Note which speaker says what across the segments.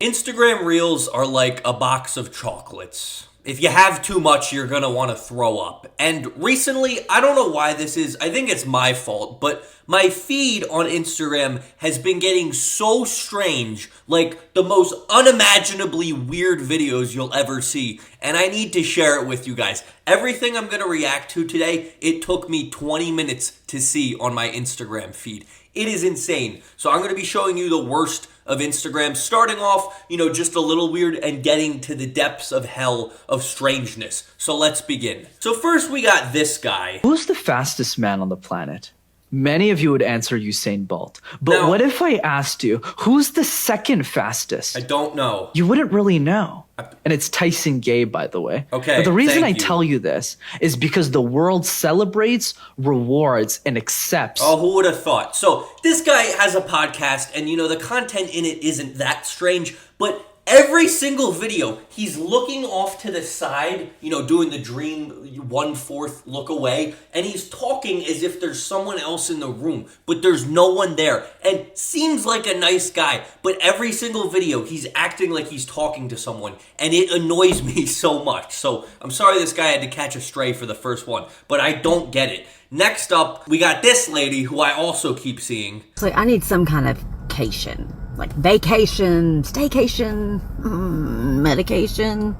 Speaker 1: Instagram Reels are like a box of chocolates. If you have too much, you're gonna want to throw up. And recently, I don't know why this is, I think it's my fault, but my feed on Instagram has been getting so strange, like the most unimaginably weird videos you'll ever see. And I need to share it with you guys. Everything I'm gonna react to today, it took me 20 minutes to see on my Instagram feed. It is insane. So I'm going to be showing you the worst of Instagram, starting off, just a little weird and getting to the depths of hell of strangeness. So let's begin. So first we got this guy.
Speaker 2: Who's the fastest man on the planet? Many of you would answer Usain Bolt. But
Speaker 1: Now,
Speaker 2: what if I asked you, who's the second fastest?
Speaker 1: I don't know.
Speaker 2: You wouldn't really know. And it's Tyson Gay, by the way.
Speaker 1: Okay,
Speaker 2: But the reason
Speaker 1: thank
Speaker 2: I
Speaker 1: you.
Speaker 2: tell you this is because the world celebrates, rewards, and accepts.
Speaker 1: Oh, who would have thought? So this guy has a podcast, and the content in it isn't that strange, but every single video, he's looking off to the side, doing the dream 1/4 look away, and he's talking as if there's someone else in the room, but there's no one there, and seems like a nice guy, but every single video, he's acting like he's talking to someone, and it annoys me so much. So I'm sorry this guy had to catch a stray for the first one, but I don't get it. Next up, we got this lady who I also keep seeing.
Speaker 3: So I need some kind of cation. Like vacation, staycation, medication.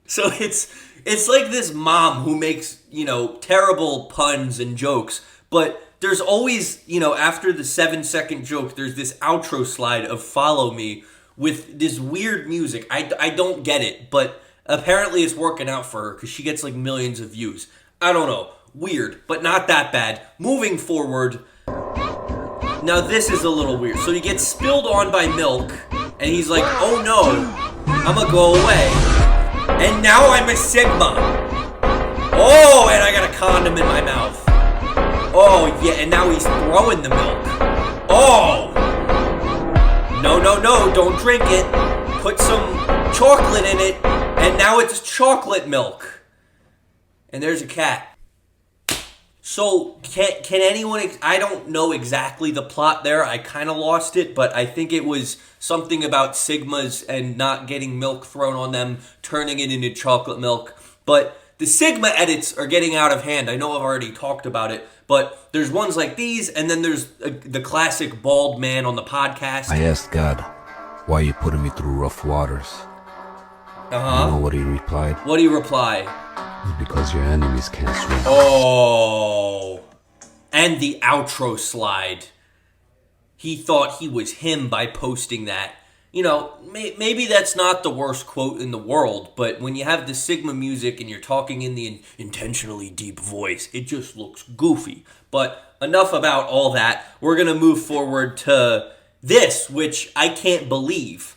Speaker 1: So it's like this mom who makes, terrible puns and jokes, but there's always, after the 7-second joke, there's this outro slide of Follow Me with this weird music. I don't get it, but apparently it's working out for her because she gets like millions of views. I don't know. Weird, but not that bad. Moving forward. Now this is a little weird. So he gets spilled on by milk, and he's like, oh no, I'm gonna go away. And now I'm a Sigma. Oh, and I got a condom in my mouth. Oh, yeah, and now he's throwing the milk. Oh! No, don't drink it. Put some chocolate in it, and now it's chocolate milk. And there's a cat. So, can anyone, I don't know exactly the plot there, I kind of lost it, but I think it was something about Sigmas and not getting milk thrown on them, turning it into chocolate milk, but the Sigma edits are getting out of hand. I know I've already talked about it, but there's ones like these, and then there's the classic bald man on the podcast.
Speaker 4: I asked God, why are you putting me through rough waters?
Speaker 1: Uh-huh.
Speaker 4: You know what he replied?
Speaker 1: What do you reply?
Speaker 4: Because your enemies can't swim.
Speaker 1: Oh. And the outro slide. He thought he was him by posting that. Maybe that's not the worst quote in the world, but when you have the Sigma music and you're talking in the intentionally deep voice, it just looks goofy. But enough about all that. We're going to move forward to this, which I can't believe.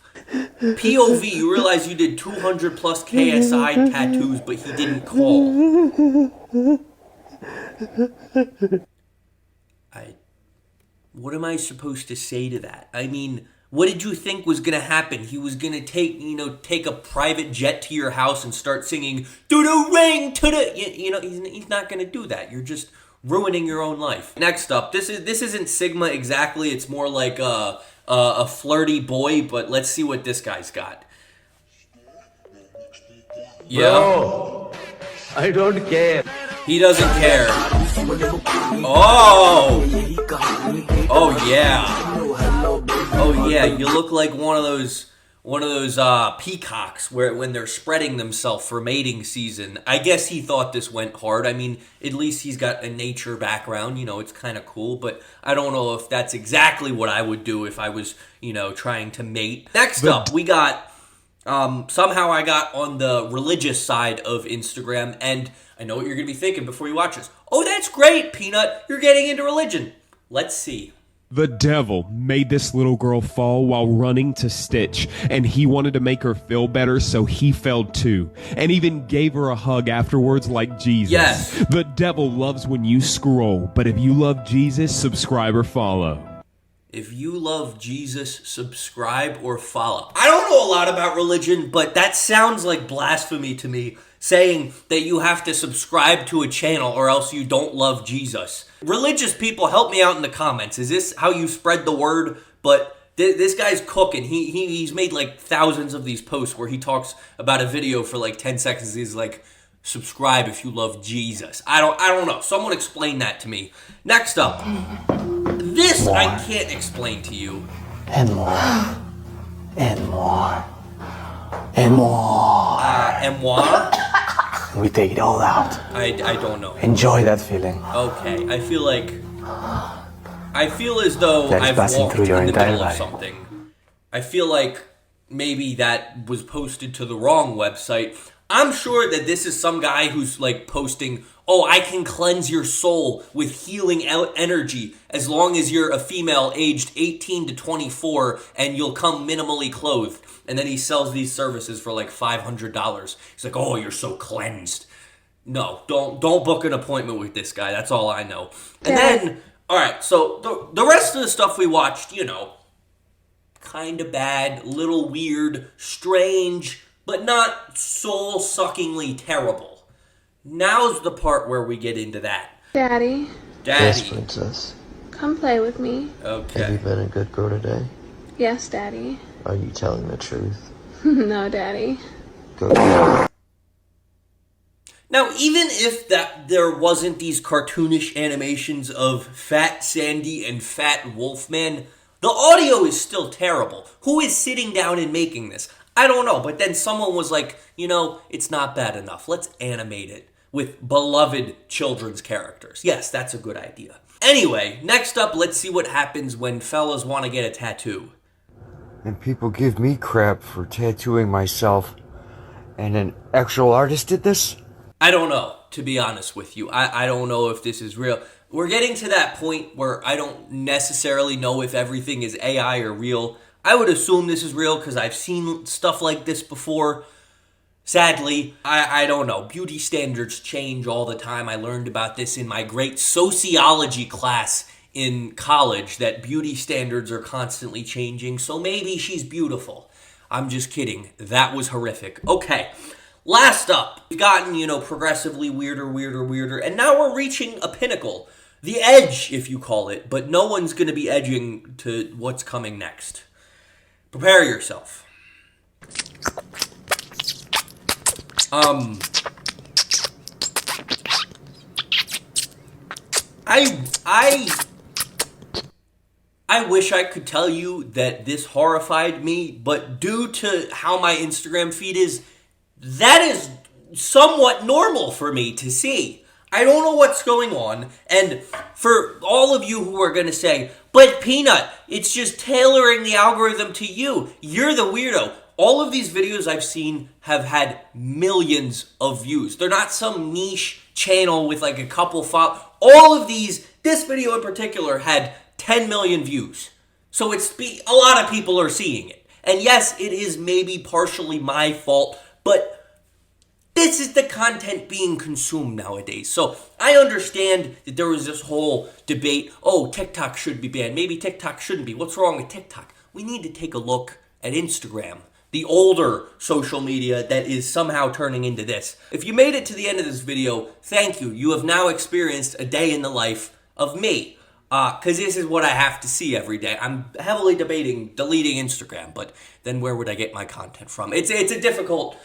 Speaker 1: POV, you realize you did 200 plus KSI tattoos, but he didn't call. What am I supposed to say to that? I mean, what did you think was going to happen? He was going to take a private jet to your house and start singing, to the ring, to the... he's not going to do that. You're just ruining your own life. Next up, this isn't Sigma exactly. It's more like a flirty boy, but let's see what this guy's got. Yeah.
Speaker 5: Bro, I don't care.
Speaker 1: He doesn't care. Oh! Oh yeah. Oh yeah, you look like one of those peacocks when they're spreading themselves for mating season. I guess he thought this went hard. I mean, at least he's got a nature background, it's kind of cool, but I don't know if that's exactly what I would do if I was, trying to mate. Next up, we got, somehow I got on the religious side of Instagram, and I know what you're going to be thinking before you watch this. Oh, that's great, Peanut. You're getting into religion. Let's see.
Speaker 6: The devil made this little girl fall while running to Stitch, and he wanted to make her feel better, so he fell too, and even gave her a hug afterwards like Jesus.
Speaker 1: Yes.
Speaker 6: The devil loves when you scroll, but if you love Jesus, subscribe or follow.
Speaker 1: If you love Jesus, subscribe or follow. I don't know a lot about religion, but that sounds like blasphemy to me, saying that you have to subscribe to a channel or else you don't love Jesus. Religious people, help me out in the comments. Is this how you spread the word? but this guy's cooking. He's made like thousands of these posts where he talks about a video for like 10 seconds. He's like, subscribe if you love Jesus. I don't know. Someone explain that to me. Next up, this more. I can't explain to you.
Speaker 7: And more. And more. And more.
Speaker 1: And more?
Speaker 7: We take it all out.
Speaker 1: I don't know.
Speaker 7: Enjoy that feeling.
Speaker 1: Okay, I feel as though I've walked
Speaker 7: through your
Speaker 1: in the
Speaker 7: entire
Speaker 1: middle of
Speaker 7: life.
Speaker 1: something. I feel like maybe that was posted to the wrong website. I'm sure that this is some guy who's like posting, oh, I can cleanse your soul with healing energy as long as you're a female aged 18 to 24 and you'll come minimally clothed. And then he sells these services for like $500. He's like, oh, you're so cleansed. No, don't book an appointment with this guy. That's all I know. And then, all right, so the rest of the stuff we watched, you know, kind of bad, little weird, strange, but not soul-suckingly terrible. Now's the part where we get into that.
Speaker 8: Daddy.
Speaker 5: Yes, princess.
Speaker 8: Come play with me.
Speaker 1: Okay.
Speaker 5: Have you been a good girl today?
Speaker 8: Yes, Daddy.
Speaker 5: Are you telling the truth?
Speaker 8: No, Daddy.
Speaker 5: Good.
Speaker 1: Now, even if there wasn't these cartoonish animations of Fat Sandy and Fat Wolfman, the audio is still terrible. Who is sitting down and making this? I don't know, but then someone was like, you know, it's not bad enough. Let's animate it with beloved children's characters. Yes, that's a good idea. Anyway, next up, let's see what happens when fellas want to get a tattoo.
Speaker 9: And people give me crap for tattooing myself, and an actual artist did this?
Speaker 1: I don't know, to be honest with you. I don't know if this is real. We're getting to that point where I don't necessarily know if everything is AI or real. I would assume this is real because I've seen stuff like this before. Sadly, I don't know. Beauty standards change all the time. I learned about this in my great sociology class in college, that beauty standards are constantly changing. So maybe she's beautiful. I'm just kidding. That was horrific. Okay, last up. We've gotten, you know, progressively weirder. And now we're reaching a pinnacle. The edge, if you call it. But no one's going to be edging to what's coming next. Prepare yourself. I wish I could tell you that this horrified me, but due to how my Instagram feed is, that is somewhat normal for me to see. I don't know what's going on, and for all of you who are going to say, but Peanut, it's just tailoring the algorithm to you. You're the weirdo. All of these videos I've seen have had millions of views. They're not some niche channel with like a couple followers. All of these, this video in particular, had 10 million views. So a lot of people are seeing it. And yes, it is maybe partially my fault, but this is the content being consumed nowadays. So I understand that there was this whole debate, oh, TikTok should be banned. Maybe TikTok shouldn't be. What's wrong with TikTok? We need to take a look at Instagram, the older social media that is somehow turning into this. If you made it to the end of this video, thank you. You have now experienced a day in the life of me. Because this is what I have to see every day. I'm heavily debating deleting Instagram, but then where would I get my content from? It's a difficult,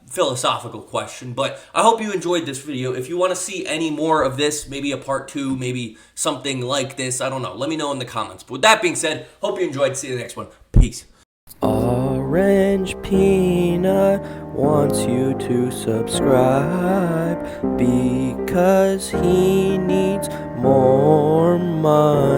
Speaker 1: philosophical question, but I hope you enjoyed this video. If you want to see any more of this, maybe a part 2, maybe something like this, I don't know. Let me know in the comments. But with that being said, hope you enjoyed. See you in the next one. Peace.
Speaker 10: Orange Peanut wants you to subscribe because he needs more money.